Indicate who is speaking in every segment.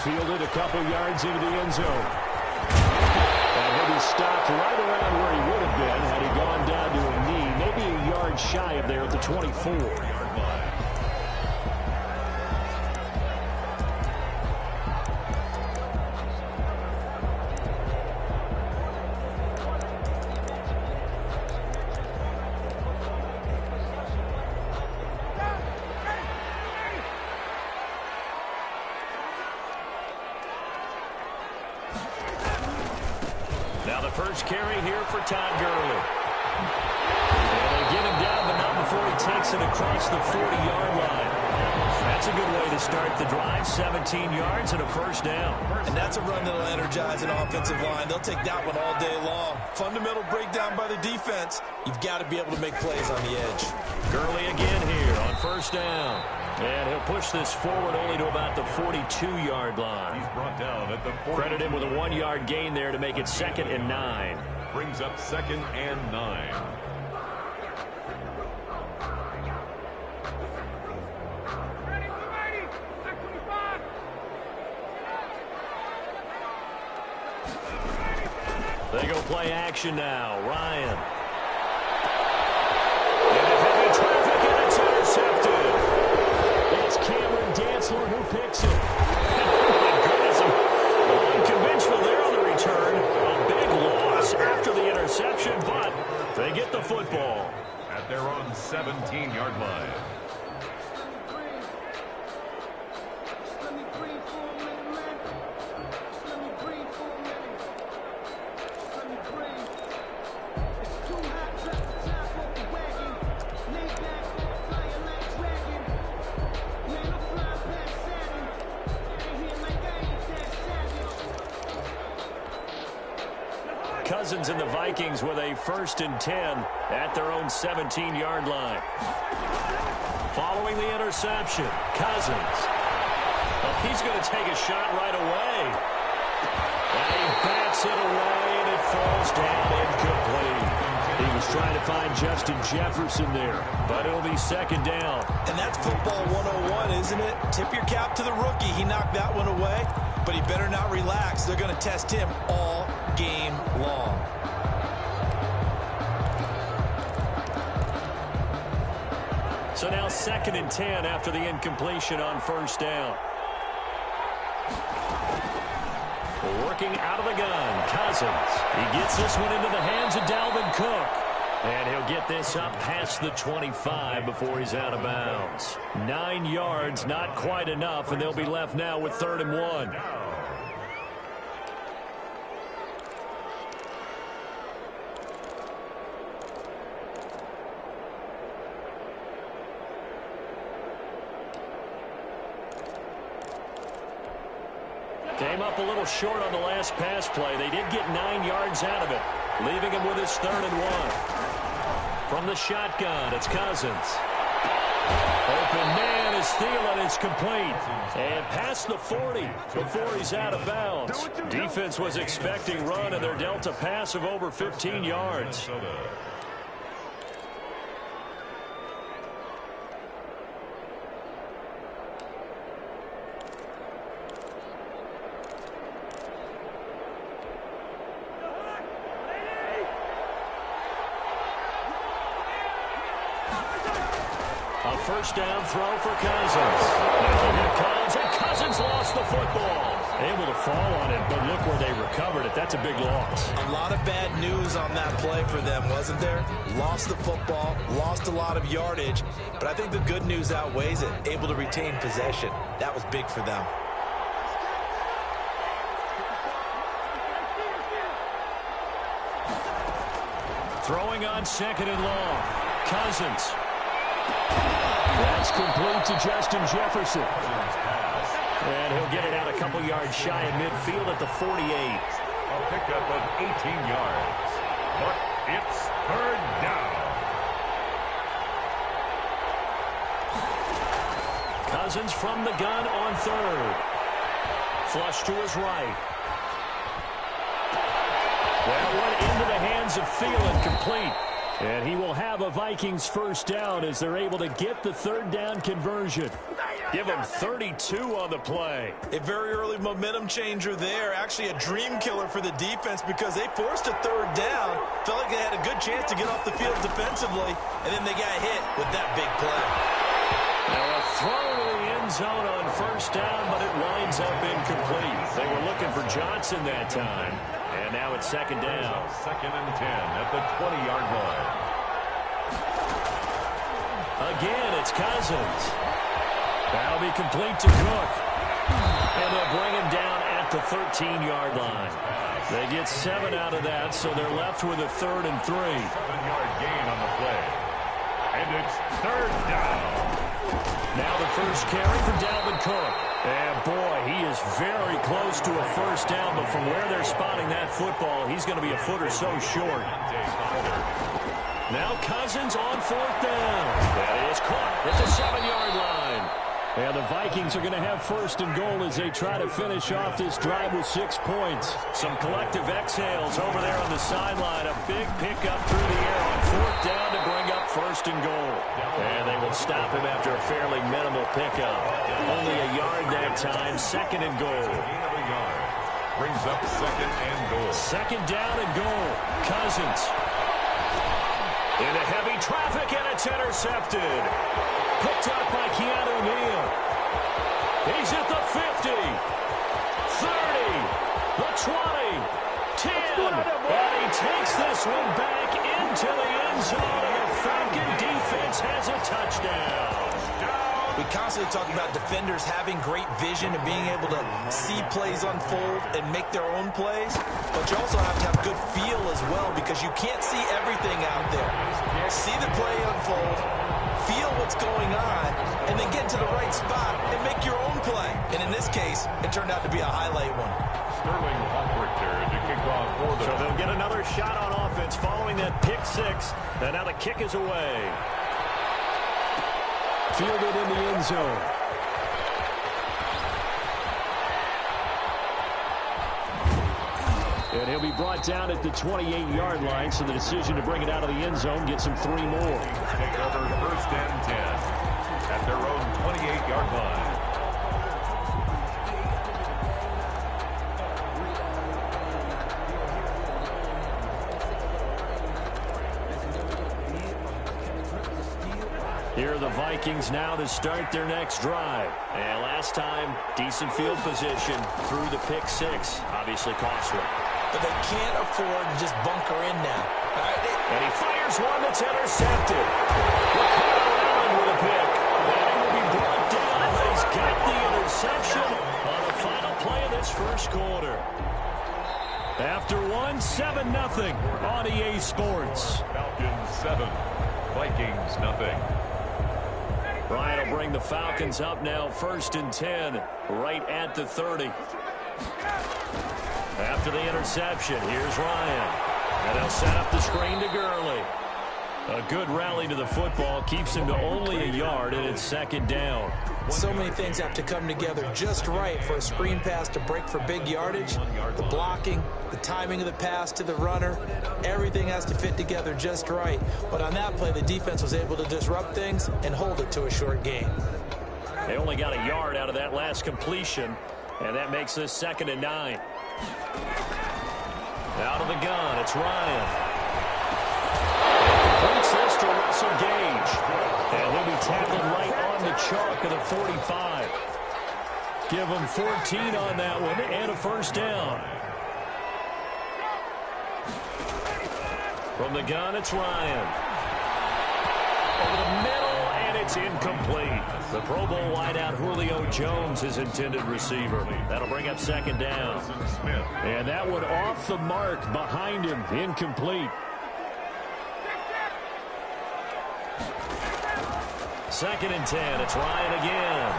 Speaker 1: Fielded a couple yards into the end zone. And he'll be stopped right around where he would have been had he gone down to a knee, maybe a yard shy of there at the 24. Now the first carry here for Todd Gurley. And they get him down, but not before he takes it across the 40-yard line. That's a good way to start the drive. 17 yards and a first down.
Speaker 2: And that's a run that'll energize an offensive line. They'll take that one all day long. Fundamental breakdown by the defense. You've got to be able to make plays on the edge.
Speaker 1: Gurley again here on first down. And he'll push this forward only to about the 42-yard line.
Speaker 3: He's brought down at the 40.
Speaker 1: Credit him with a 1-yard gain there to make it 2nd and 9.
Speaker 3: Brings up 2nd and 9.
Speaker 1: They go play action now. Ryan. Who picks it? Oh, my goodness. Unconventional there on the return. A big loss after the interception, but they get the football.
Speaker 3: At their own 17-yard line.
Speaker 1: Cousins and the Vikings with a 1st and 10 at their own 17-yard line. Following the interception, Cousins. Well, he's going to take a shot right away. And he bats it away, and it falls down incomplete. He was trying to find Justin Jefferson there, but it'll be 2nd down.
Speaker 2: And that's football 101, isn't it? Tip your cap to the rookie. He knocked that one away, but he better not relax. They're going to test him all game long.
Speaker 1: So now 2nd and 10 after the incompletion on first down. Working out of the gun, Cousins. He gets this one into the hands of Dalvin Cook. And he'll get this up past the 25 before he's out of bounds. 9 yards, not quite enough, and they'll be left now with 3rd and 1. Came up a little short on the last pass play. They did get 9 yards out of it, leaving him with his 3rd and 1. From the shotgun, it's Cousins. Open man is Thielen. It's complete. And past the 40 before he's out of bounds. Defense was expecting run, and they're dealt a pass of over 15 yards. A first down throw for Cousins. Now here comes, and Cousins lost the football. Able to fall on it, but look where they recovered it. That's a big loss.
Speaker 2: A lot of bad news on that play for them, wasn't there? Lost the football, lost a lot of yardage, but I think the good news outweighs it. Able to retain possession. That was big for them.
Speaker 1: Throwing on 2nd and long. Cousins. That's complete to Justin Jefferson. And he'll get it out a couple yards shy of midfield at the 48.
Speaker 3: A pickup of 18 yards. But it's 3rd down.
Speaker 1: Cousins from the gun on 3rd. Flush to his right. That one into the hands of Thielen, complete. And he will have a Vikings first down as they're able to get the third down conversion. Give them 32 on the play.
Speaker 2: A very early momentum changer there. Actually a dream killer for the defense because they forced a third down. Felt like they had a good chance to get off the field defensively, and then they got hit with that big play.
Speaker 1: Now a throw to the end zone on first down, but it winds up incomplete. They were looking for Johnson that time. And now it's second down.
Speaker 3: Second and 10 at the 20-yard line.
Speaker 1: Again, it's Cousins. That'll be complete to Cook. And they'll bring him down at the 13-yard line. They get 7 out of that, so they're left with a 3rd and 3.
Speaker 3: 7-yard gain on the play. And it's third down.
Speaker 1: Now the first carry for Dalvin Cook. And boy, he is very close to a first down, but from where they're spotting that football, he's going to be a foot or so short. Now Cousins on 4th down. That is caught at the 7-yard line. And the Vikings are going to have 1st and goal as they try to finish off this drive with 6 points. Some collective exhales over there on the sideline. A big pickup through the air on 4th down to bring up 1st and goal. And they will stop him after a fairly minimal pickup. Only a yard that time. 2nd and goal.
Speaker 3: Brings up 2nd and goal.
Speaker 1: 2nd down and goal. Cousins. Into heavy traffic, and it's intercepted. Picked up by Keanu Neal. He's at the 50, 30, the 20, 10, and he takes this one back into the end zone, and the Falcon defense has a touchdown.
Speaker 2: We constantly talk about defenders having great vision and being able to see plays unfold and make their own plays, but you also have to have good feel as well because you can't see everything out there. See the play unfold, feel what's going on, and then get to the right spot and make your own play. And in this case, it turned out to be a highlight one.
Speaker 3: Sterling Hoffrichter to kick off for them.
Speaker 1: So they'll get another shot on offense following that pick 6, and now the kick is away. Fielded in the end zone. And he'll be brought down at the 28-yard line, so the decision to bring it out of the end zone gets him 3 more.
Speaker 3: Take over 1st and 10 at their own 28-yard line.
Speaker 1: Here are the Vikings now to start their next drive. And last time, decent field position through the pick 6. Obviously costly.
Speaker 2: But they can't afford to just bunker in now.
Speaker 1: And he fires one that's intercepted. Allen with a pick. And he will be brought down, but he's got the interception on the final play of this first quarter. After 7-0 on EA Sports.
Speaker 3: Falcons 7, Vikings nothing.
Speaker 1: Ryan will bring the Falcons up now, 1st and 10, right at the 30. After the interception, here's Ryan. And they'll set up the screen to Gurley. A good rally to the football keeps him to only a yard, and it's 2nd down.
Speaker 2: So many things have to come together just right for a screen pass to break for big yardage. The blocking, the timing of the pass to the runner, everything has to fit together just right. But on that play, the defense was able to disrupt things and hold it to a short gain.
Speaker 1: They only got a yard out of that last completion, and that makes this 2nd and 9. Out of the gun, it's Ryan. Completes this to Russell Gage. And he'll be tackled right on the chalk of the 45. Give him 14 on that one and a 1st down. From the gun, it's Ryan. Over the middle, and it's incomplete. The Pro Bowl wideout Julio Jones is intended receiver. That'll bring up 2nd down. And that one off the mark behind him, incomplete. 2nd and 10, it's Ryan again.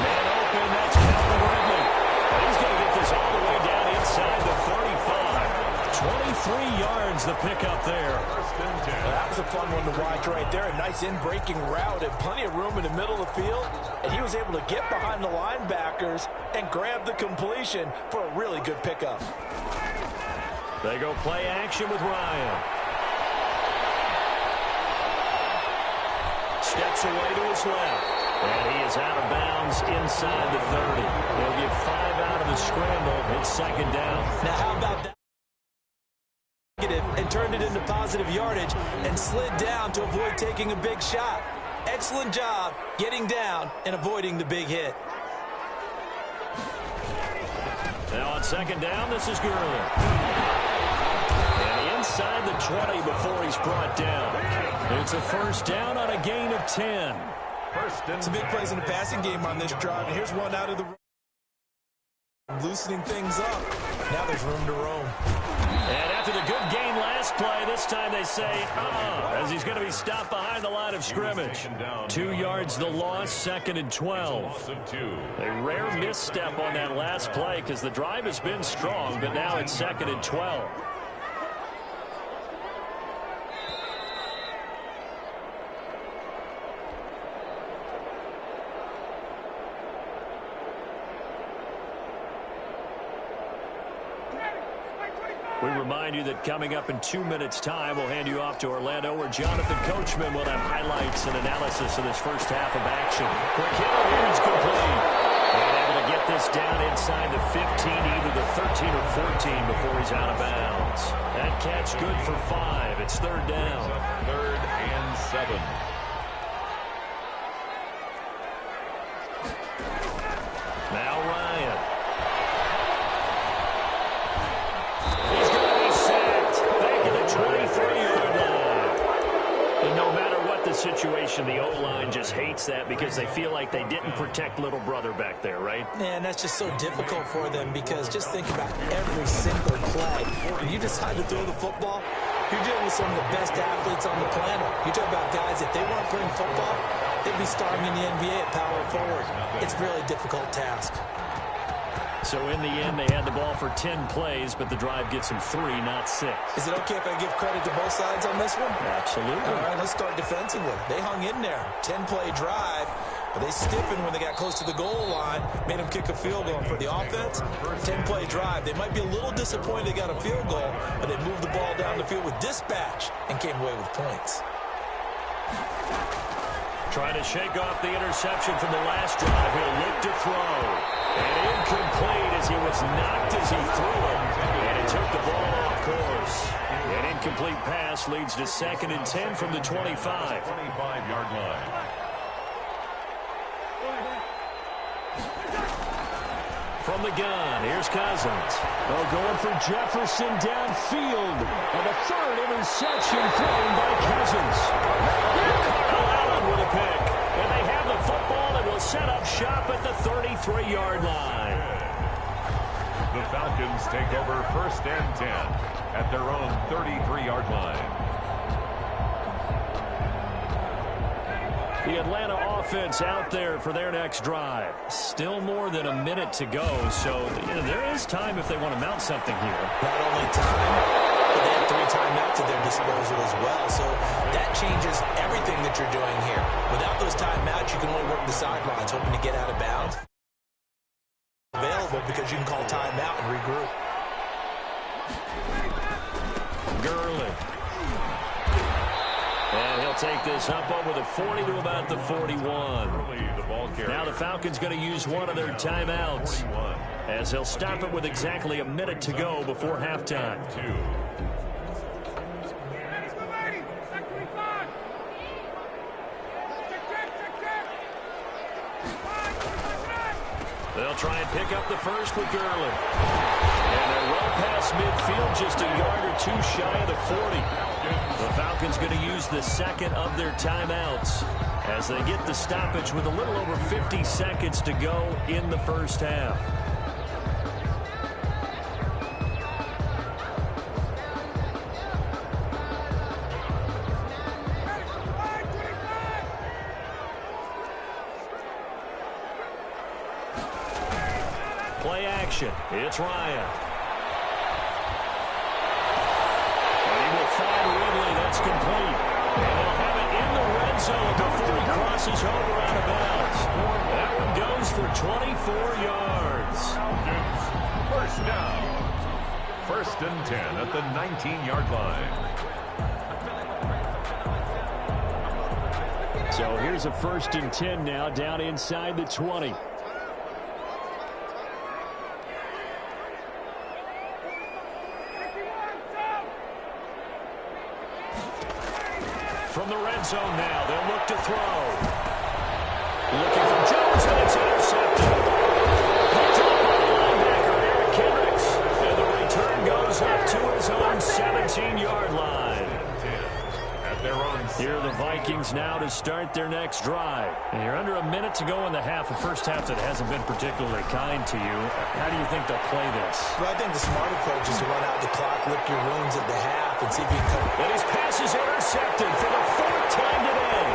Speaker 1: Man open, that's Calvin Ridley. And he's going to get this all the way down inside the 35. 23 yards the pickup there.
Speaker 2: That was a fun one to watch right there. A nice in-breaking route and plenty of room in the middle of the field. And he was able to get behind the linebackers and grab the completion for a really good pickup.
Speaker 1: They go play action with Ryan. Steps away to his left. And he is out of bounds inside the 30. He'll get 5 out of the scramble. It's second down.
Speaker 2: Now how about that? And turned it into positive yardage and slid down to avoid taking a big shot. Excellent job getting down and avoiding the big hit.
Speaker 1: Now on second down, this is Gurley. And inside the 20 before he's brought down. It's a first down on a gain of 10.
Speaker 2: Some big plays in the passing game on this drive. And here's one out of the loosening things up. Now there's room to roam.
Speaker 1: And after the good gain last play, this time they say, as he's going to be stopped behind the line of scrimmage. 2 yards the loss, second and 12. A rare misstep on that last play because the drive has been strong, but now it's second and 12. We remind you that coming up in 2 minutes' time, we'll hand you off to Orlando, where Jonathan Coachman will have highlights and analysis of this first half of action. Quick hit is complete. And able to get this down inside the 15, either the 13 or 14 before he's out of bounds. That catch good for 5. It's third down.
Speaker 3: Third and 7.
Speaker 1: Now Ryan. And no matter what the situation, the O-line just hates that because they feel like they didn't protect little brother back there, right?
Speaker 2: Man, that's just so difficult for them because just think about every single play. When you decide to throw the football, you're dealing with some of the best athletes on the planet. You talk about guys, if they weren't playing football, they'd be starting in the NBA at power forward. It's a really difficult task.
Speaker 1: So in the end, they had the ball for 10 plays, but the drive gets them 3, not 6.
Speaker 2: Is it okay if I give credit to both sides on this one?
Speaker 1: Absolutely.
Speaker 2: All right, let's start defensively. They hung in there. 10-play drive, but they stiffened when they got close to the goal line, made them kick a field goal. For the offense, 10-play drive. They might be a little disappointed they got a field goal, but they moved the ball down the field with dispatch and came away with points.
Speaker 1: Trying to shake off the interception from the last drive. He'll look to throw. And incomplete as he was knocked as he threw it. And it took the ball off course. An incomplete pass leads to second and 10 from the 25.
Speaker 3: 25-yard line.
Speaker 1: From the gun, here's Cousins. Oh, going for Jefferson downfield. And a third interception thrown by Cousins. Allen with a pick. And they have the football and will set up shop at the 33-yard line.
Speaker 3: The Falcons take over first and 10 at their own 33-yard line.
Speaker 1: The Atlanta offense out there for their next drive. Still more than a minute to go, so there is time if they want to mount something here.
Speaker 2: Not only time, but they have 3 timeouts at their disposal as well, so that changes everything that you're doing here. Without those timeouts, you can only work the sidelines, hoping to get out of bounds. Available because you can call timeout and regroup.
Speaker 1: Gurley. And he'll take this up over the 40 to about the 41. Now the Falcons going to use one of their timeouts as they'll stop it with exactly a minute to go before halftime. They'll try and pick up the first with Gurley. And they're well past midfield, just a yard or 2 shy of the 40. The Falcons going to use the second of their timeouts as they get the stoppage with a little over 50 seconds to go in the first half. Play action. It's Ryan. And he will find Ridley. That's complete. And they'll have it in the red zone before he crosses over out of bounds. That one goes for 24 yards.
Speaker 3: First down. First and 10 at the 19-yard line.
Speaker 1: So here's a first and 10 now, down inside the 20. From the red zone now, they'll look to throw. Looking for Jones, and it's intercepted. Picked up by the linebacker, Eric Kendricks. And the return goes up to his own 17-yard line. Here are the Vikings now to start their next drive. And you're under a minute to go in the half, a first half that hasn't been particularly kind to you. How do you think they'll play this?
Speaker 2: Well, I think the smart approach is to run out the clock, lick your wounds at the half, and see if you can come.
Speaker 1: And his pass is intercepted for the fourth time today.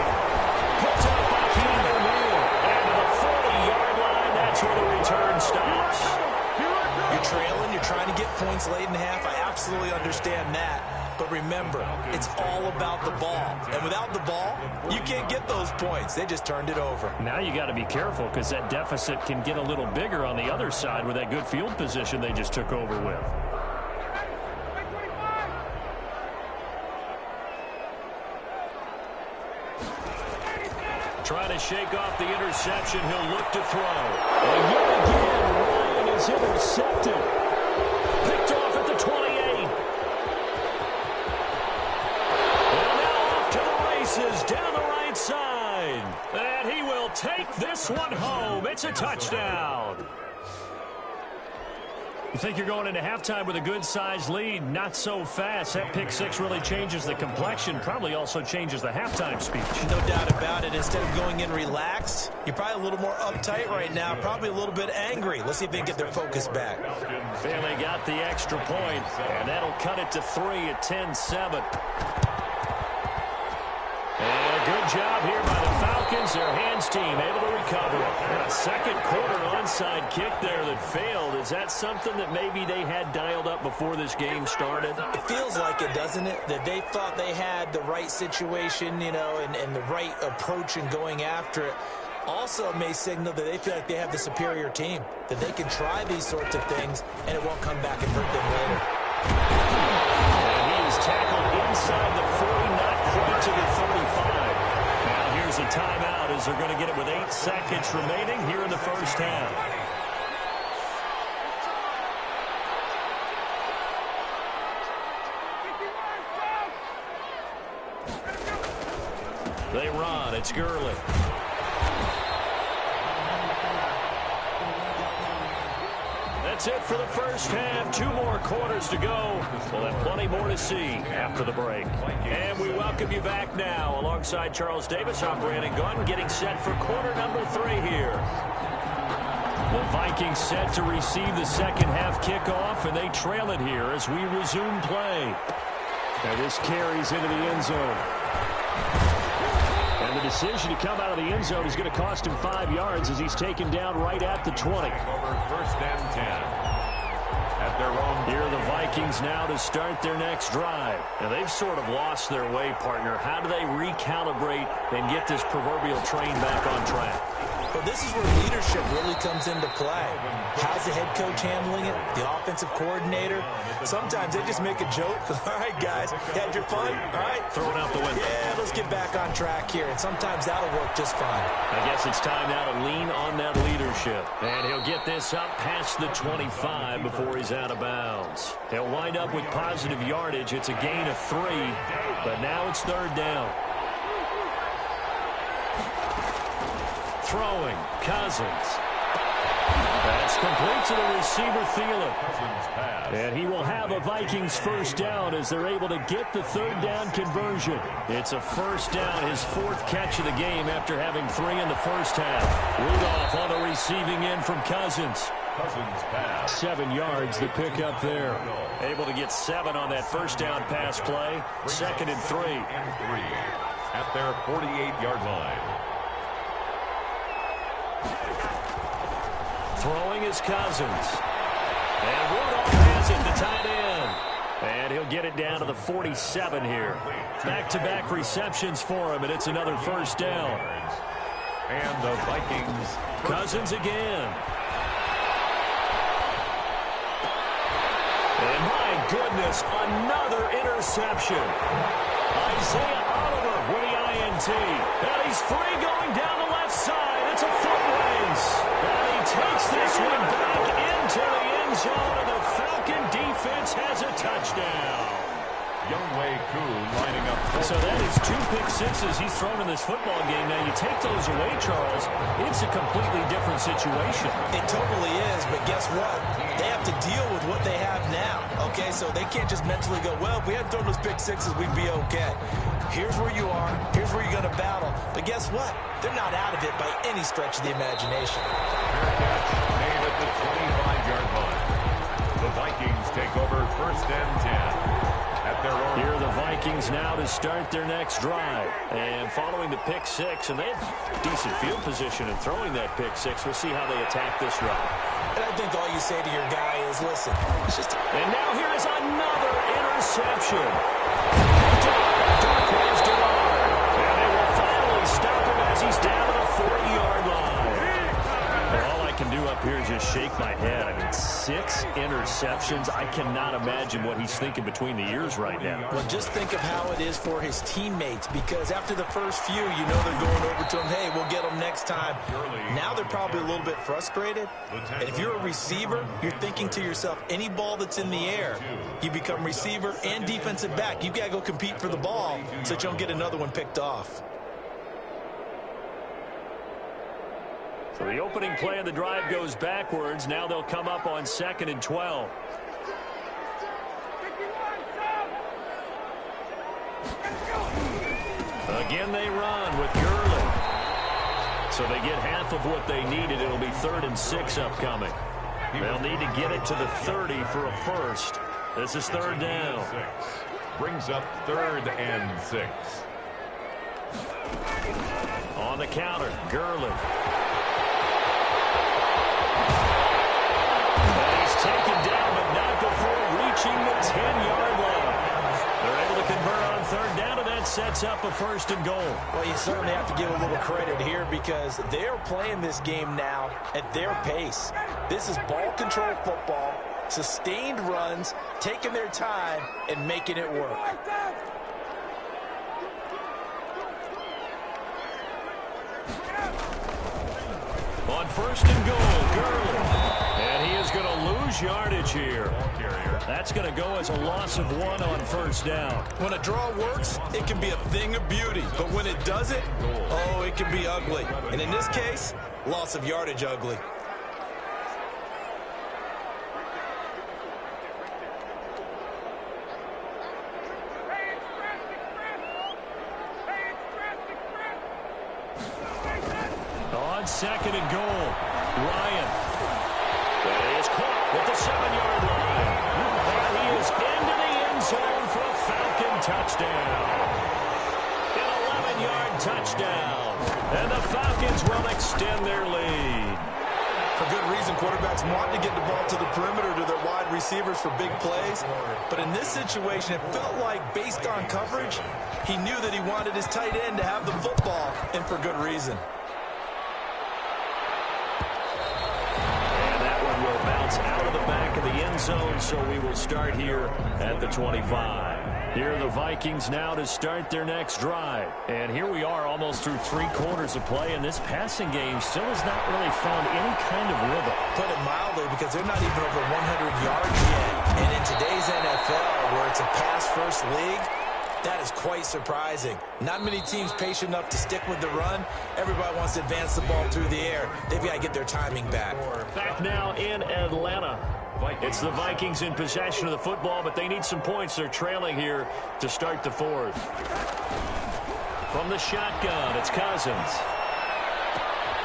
Speaker 1: Puts up by Keegan Neal. And to the 40-yard line, that's where the return stops.
Speaker 2: You're trailing, you're trying to get points late in the half. I absolutely understand that. But remember, it's all about the ball. And without the ball, you can't get those points. They just turned it over.
Speaker 1: Now you got to be careful because that deficit can get a little bigger on the other side with that good field position they just took over with. Trying to shake off the interception. He'll look to throw. And yet again, Ryan is intercepted. Picked off at the 28. Down the right side. And he will take this one home. It's a touchdown. You think you're going into halftime with a good-sized lead? Not so fast. That pick six really changes the complexion. Probably also changes the halftime speech.
Speaker 2: No doubt about it. Instead of going in relaxed, you're probably a little more uptight right now. Probably a little bit angry. Let's see if they can get their focus back.
Speaker 1: Finally got the extra point, and that'll cut it to 3 at 10-7. And a good job here by the Falcons. Their hands team able to recover it. And a second quarter onside kick there that failed. Is that something that maybe they had dialed up before this game started?
Speaker 2: It feels like it, doesn't it? That they thought they had the right situation, you know, and the right approach in going after it. Also may signal that they feel like they have the superior team, that they can try these sorts of things, and it won't come back and hurt them later.
Speaker 1: And he is tackled inside the 40, not quite to the 35. Now here's a timeout as they're going to get it with 8 seconds remaining here in the first half. They run. It's Gurley. That's it for the first half. 2 more quarters to go. We'll have plenty more to see after the break. And we welcome you back now alongside Charles Davis. I'm Brandon Gunn getting set for quarter number 3 here. The Vikings set to receive the second half kickoff, and they trail it here as we resume play. Now this carries into the end zone. And the decision to come out of the end zone is going to cost him 5 yards as he's taken down right at the 20.
Speaker 3: Over first and 10 at their own.
Speaker 1: Here are the Vikings now to start their next drive. Now they've sort of lost their way, partner. How do they recalibrate and get this proverbial train back on track?
Speaker 2: Well, this is where leadership really comes into play. How's the head coach handling it? The offensive coordinator? Sometimes they just make a joke. All right, guys, had your fun? All right.
Speaker 1: Throw it out the window.
Speaker 2: Yeah, let's get back on track here. And sometimes that'll work just fine.
Speaker 1: I guess it's time now to lean on that leadership. And he'll get this up past the 25 before he's out of bounds. He'll wind up with positive yardage. It's a gain of 3, but now it's 3rd down. Throwing, Cousins. That's complete to the receiver, Thielen. And he will have a Vikings first down as they're able to get the 3rd down conversion. It's a first down, his 4th catch of the game after having 3 in the first half. Rudolph on the receiving end from Cousins. 7 yards, the pick up there. Able to get 7 on that first down pass play. 2nd and 3.
Speaker 3: At their 48-yard line.
Speaker 1: Throwing is Cousins. And Rudolph has it, the tight end. And he'll get it down to the 47 here. Back-to-back receptions for him, and it's another first down.
Speaker 3: And the Vikings.
Speaker 1: Cousins again. And goodness, another interception. Isaiah Oliver with the INT. And he's free going down the left side. It's a foot race. And he takes this one back into the end zone, and the Falcon defense has a touchdown.
Speaker 3: Younghoe Koo lining up.
Speaker 1: So that is 2 pick sixes he's thrown in this football game. Now, you take those away, Charles, it's a completely different situation.
Speaker 2: It totally is, but guess what? They have to deal with what they have now, okay? So they can't just mentally go, well, if we hadn't thrown those pick sixes, we'd be okay. Here's where you are. Here's where you're going to battle. But guess what? They're not out of it by any stretch of the imagination.
Speaker 3: Fair catch made at the 25-yard line. The Vikings take over 1st and 10.
Speaker 1: Here are the Vikings now to start their next drive. And following the pick six, and they have decent field position in throwing that pick six. We'll see how they attack this drive.
Speaker 2: And I think all you say to your guy is, listen, it's just...
Speaker 1: And now here is another interception. And they will finally stop him as he's down at the 40-yard line. And all I can do up here is just shake my head. I mean, 6 interceptions. I cannot imagine what he's thinking between the ears right now.
Speaker 2: Well, just think of how it is for his teammates, because after the first few, you know they're going over to him, hey, we'll get them next time. Now they're probably a little bit frustrated. And if you're a receiver, you're thinking to yourself, any ball that's in the air, you become receiver and defensive back. You've got to go compete for the ball so that you don't get another one picked off.
Speaker 1: So the opening play of the drive goes backwards. Now they'll come up on 2nd and 12. Again they run with Gurley. So they get half of what they needed. It'll be 3rd and 6 upcoming. They'll need to get it to the 30 for a first. This is 3rd down.
Speaker 3: Brings up 3rd and 6.
Speaker 1: On the counter, Gurley. Taken down, but not before reaching the 10-yard line. They're able to convert on 3rd down, and that sets up a 1st and goal.
Speaker 2: Well, you certainly have to give a little credit here because they're playing this game now at their pace. This is ball control football, sustained runs, taking their time, and making it work.
Speaker 1: On 1st and goal, Gurley. And he is going to lose yardage here. That's going to go as a loss of 1 on 1st down.
Speaker 2: When a draw works, it can be a thing of beauty. But when it doesn't, oh, it can be ugly. And in this case, loss of yardage ugly.
Speaker 1: On 2nd and goal, Ryan. And he is caught at the 7-yard line. And he is into the end zone for a Falcon touchdown. An 11-yard touchdown. And the Falcons will extend their lead.
Speaker 2: For good reason, quarterbacks want to get the ball to the perimeter to their wide receivers for big plays. But in this situation, it felt like, based on coverage, he knew that he wanted his tight end to have the football, and for good reason.
Speaker 1: Out of the back of the end zone, so we will start here at the 25. Here are the Vikings now to start their next drive. And here we are almost through 3 quarters of play, and this passing game still has not really found any kind of rhythm.
Speaker 2: Put it mildly, because they're not even over 100 yards yet. And in today's NFL, where it's a pass-first league, that is quite surprising. Not many teams patient enough to stick with the run. Everybody wants to advance the ball through the air. They've got to get their timing back.
Speaker 1: Back now in Atlanta. It's the Vikings in possession of the football, but they need some points. They're trailing here to start the 4th. From the shotgun, it's Cousins.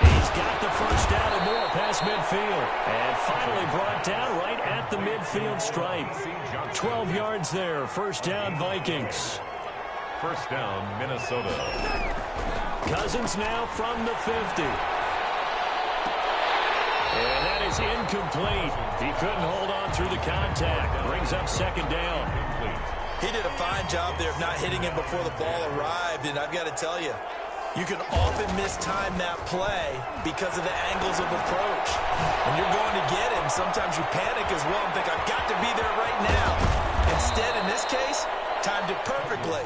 Speaker 1: He's got the first down and more past midfield. And finally brought down right at the midfield stripe. 12 yards there. 1st down, Vikings.
Speaker 3: 1st down, Minnesota.
Speaker 1: Cousins now from the 50. And that is incomplete. He couldn't hold on through the contact. Brings up 2nd down.
Speaker 2: He did a fine job there of not hitting him before the ball arrived. And I've got to tell you, you can often mistime that play because of the angles of approach. When you're going to get him, sometimes you panic as well and think, I've got to be there right now. Instead, in this case, timed it perfectly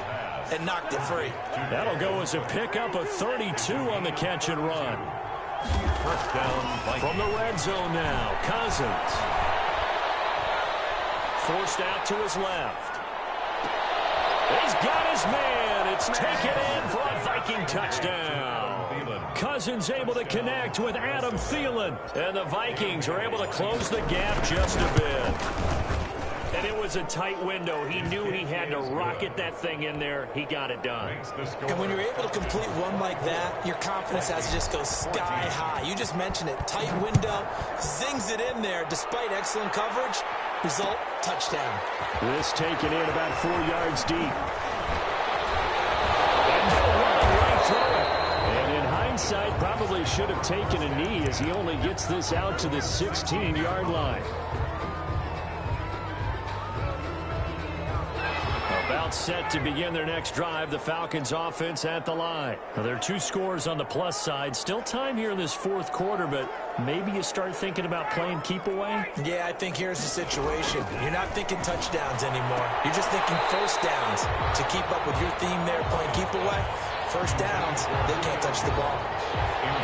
Speaker 2: and knocked it free.
Speaker 1: That'll go as a pickup of 32 on the catch and run.
Speaker 3: First down.
Speaker 1: From the red zone now, Cousins. Forced out to his left. He's got his man. It's taken in for a Viking touchdown. Cousins able to connect with Adam Thielen. And the Vikings are able to close the gap just a bit. And it was a tight window. He knew he had to rocket that thing in there. He got it done.
Speaker 2: And when you're able to complete one like that, your confidence has to just go sky high. You just mentioned it. Tight window, zings it in there despite excellent coverage. Result, touchdown.
Speaker 1: This taken in about 4 yards deep. And they'll run right through it. And in hindsight, probably should have taken a knee as he only gets this out to the 16-yard line. About set to begin their next drive, the Falcons offense at the line. Now, there are 2 scores on the plus side. Still time here in this fourth quarter, but maybe you start thinking about playing keep away?
Speaker 2: Yeah, I think here's the situation. You're not thinking touchdowns anymore. You're just thinking first downs. To keep up with your theme there, playing keep away, first downs, they can't touch the ball.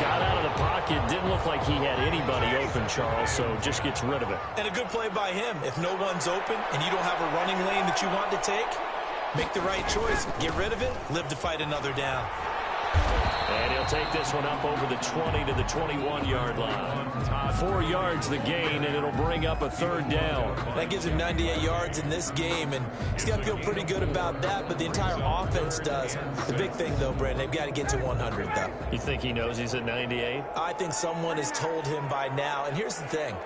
Speaker 1: Got out of the pocket. Didn't look like he had anybody open, Charles, so just gets rid of it.
Speaker 2: And a good play by him. If no one's open and you don't have a running lane that you want to take, make the right choice. Get rid of it. Live to fight another down.
Speaker 1: And he'll take this one up over the 20 to the 21-yard line. 4 yards the gain, and it'll bring up a third down.
Speaker 2: That gives him 98 yards in this game, and he's got to feel pretty good about that, but the entire offense does. The big thing, though, Brandon, they've got to get to 100, though.
Speaker 1: You think he knows he's at 98?
Speaker 2: I think someone has told him by now, and here's the thing.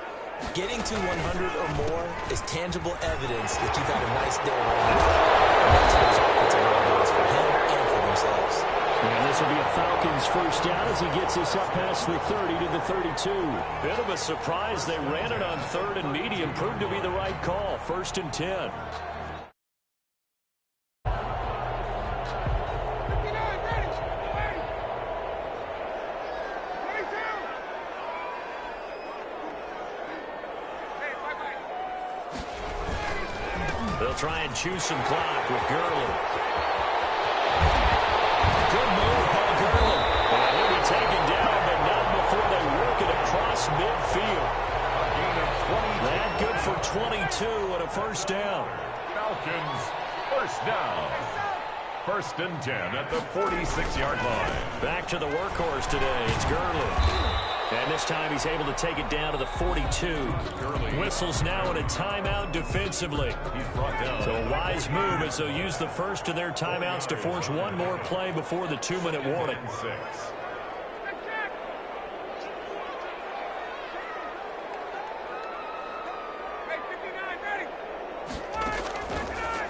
Speaker 2: Getting to 100 or more is tangible evidence that you've had a nice day running the ball. And that's what his offensive line is for him and for themselves.
Speaker 1: And this will be a Falcons first down as he gets us up past the 30 to the 32. Bit of a surprise. They ran it on 3rd and medium. Proved to be the right call. 1st and 10. They'll try and choose some clock with Gurley. Good move by Gurley. And he'll be taken down, but not before they work it across midfield. That good for 22 and a first down.
Speaker 3: Falcons, first down. 1st and 10 at the 46-yard line.
Speaker 1: Back to the workhorse today. It's Gurley. And this time he's able to take it down to the 42. Whistles now in a timeout defensively.
Speaker 3: He's brought down.
Speaker 1: So a wise move as they'll use the first of their timeouts to force one more play before the 2-minute warning.
Speaker 3: 6.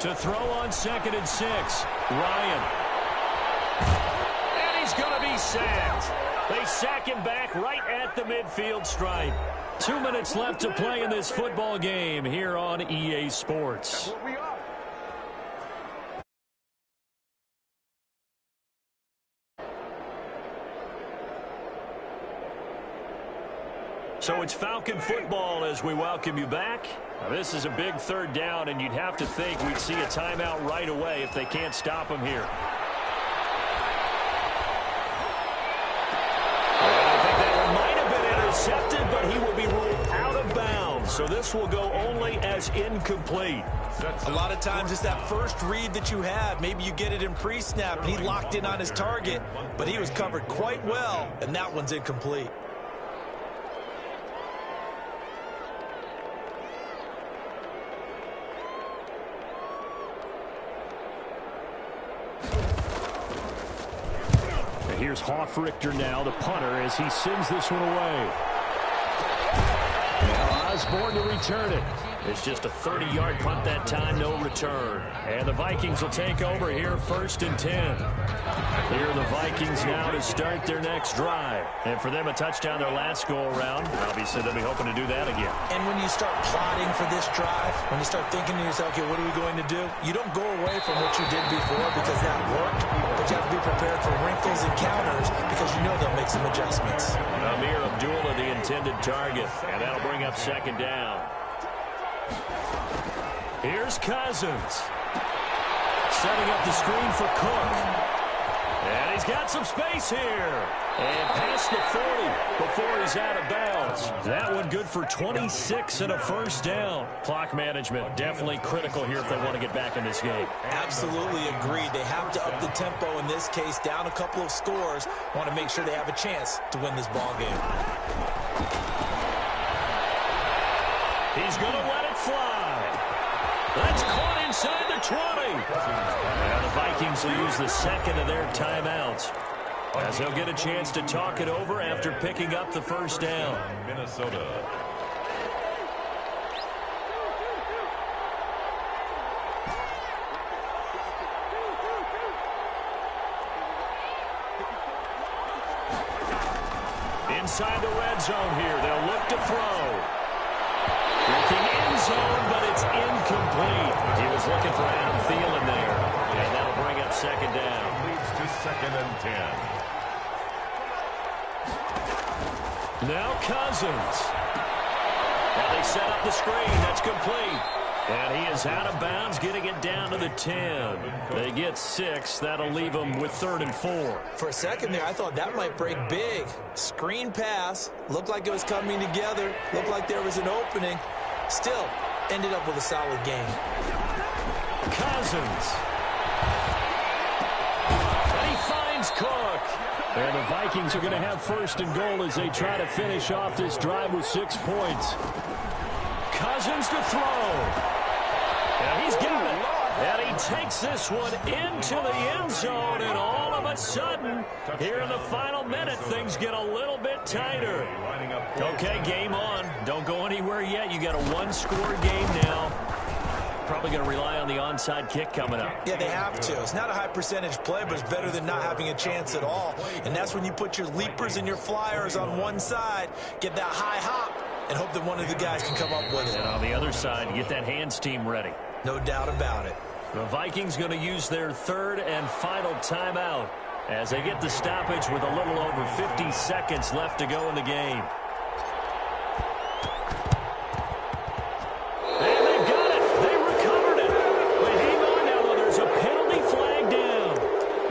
Speaker 1: To throw on 2nd and 6. Ryan. And he's going to be sacked. They sack him back right at the midfield stripe. 2 minutes left to play in this football game here on EA Sports. So it's Falcon football as we welcome you back. Now, this is a big 3rd down, and you'd have to think we'd see a timeout right away if they can't stop him here. Intercepted, but he will be ruled out of bounds. So this will go only as incomplete.
Speaker 2: A lot of times it's that first read that you have. Maybe you get it in pre-snap, and he locked in on his target, but he was covered quite well, and that one's incomplete.
Speaker 1: Here's Hoffrichter now, the punter, as he sends this one away. Now Osborne to return it. It's just a 30-yard punt that time, no return. And the Vikings will take over here, 1st and 10. Here are the Vikings now to start their next drive. And for them, a touchdown their last go-around. Obviously, they'll be hoping to do that again.
Speaker 2: And when you start plotting for this drive, when you start thinking to yourself, okay, what are we going to do? You don't go away from what you did before because that worked, but you have to be prepared for wrinkles and counters because you know they'll make some adjustments.
Speaker 1: Amir Abdullah, the intended target, and that'll bring up 2nd down. Here's Cousins. Setting up the screen for Cook. And he's got some space here. And past the 40 before he's out of bounds. That one good for 26 and a first down. Clock management definitely critical here if they want to get back in this game.
Speaker 2: Absolutely agreed. They have to up the tempo in this case, down a couple of scores. Want to make sure they have a chance to win this ball game.
Speaker 1: He's going to let it fly. That's caught inside the 20. And the Vikings will use the second of their timeouts, as they'll get a chance to talk it over after picking up the first down.
Speaker 3: Minnesota.
Speaker 1: Inside the red zone here, they'll look to throw. Looking end zone, but it's incomplete. He was looking for Adam Thielen there, and that'll bring up second down.
Speaker 3: Leads to 2nd and 10.
Speaker 1: Now Cousins. Now they set up the screen. That's complete. And he is out of bounds, getting it down to the 10. They get 6. That'll leave them with 3rd and 4.
Speaker 2: For a second there, I thought that might break big. Screen pass. Looked like it was coming together. Looked like there was an opening. Still, ended up with a solid game.
Speaker 1: Cousins. And he finds Cook. And the Vikings are going to have 1st and goal as they try to finish off this drive with 6 points. Cousins to throw. And he's got it. And he takes this one into the end zone. And all of a sudden, here in the final minute, things get a little bit tighter. Okay, game on. Don't go anywhere yet. You got a one-score game now. Probably going to rely on the onside kick coming up.
Speaker 2: Yeah, they have to. It's not a high percentage play, but it's better than not having a chance at all. And that's when you put your leapers and your flyers on one side, get that high hop, and hope that one of the guys can come up with it.
Speaker 1: And on the other side, get that hands team ready.
Speaker 2: No doubt about it.
Speaker 1: The Vikings going to use their 3rd and final timeout as they get the stoppage with a little over 50 seconds left to go in the game. And they've got it. They recovered it. But hang on now, though. There's a penalty flag down.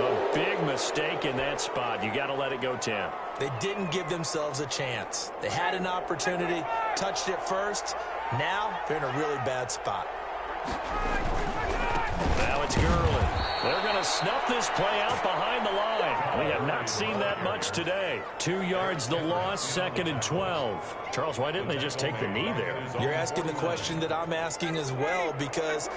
Speaker 1: A big mistake in that spot. You got to let it go, Tim.
Speaker 2: They didn't give themselves a chance. They had an opportunity, touched it first. Now they're in a really bad spot.
Speaker 1: Now it's Gurley. They're going to snuff this play out behind the line. We have not seen that much today. 2 yards the loss, 2nd and 12. Charles, why didn't they just take the knee there?
Speaker 2: You're asking the question that I'm asking as well, because